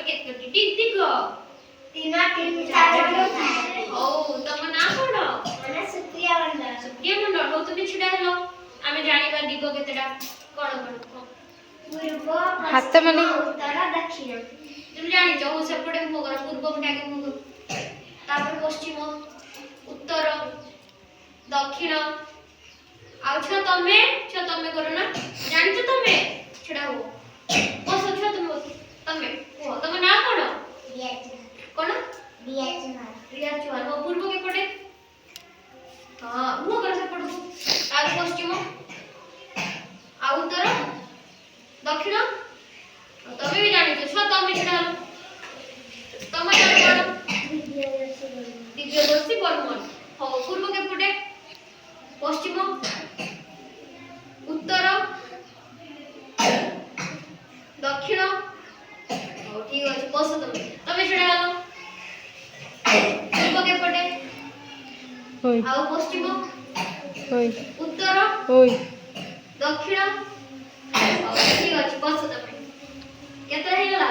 केतोटी दिग तीन चार हो तम ना कोन माने सुप्रिया मंडल हो तुम छिडा हेलो आमे जानिबा दिग केतेडा कोन पूर्व हाथ माने उत्तर दक्षिण तुम जानि छ हो सेपटे मो कर पूर्व पटे के मो तापर पश्चिम उत्तर दक्षिण आउ छ तमे करो ना जानि छ तमे छिडा हो बस छ तमे हो तम ना कोन कोन रिया चुहान हो पूर्व के पटे हां मो कर सेपट को आ पश्चिम आ उत्तर दक्षिण तमे भी जानि छ तमे छिडा तम जान कोन दिव्यदर्शी बर्मन हो पूर्व के पटे पश्चिम उत्तर दक्षिण हो ठीक अछि बस तमे छिडा हेलो पूर्व के पटे होय आ पश्चिम होय उत्तर होय दक्षिण ठीक अछि बस तमे केतरा हे गला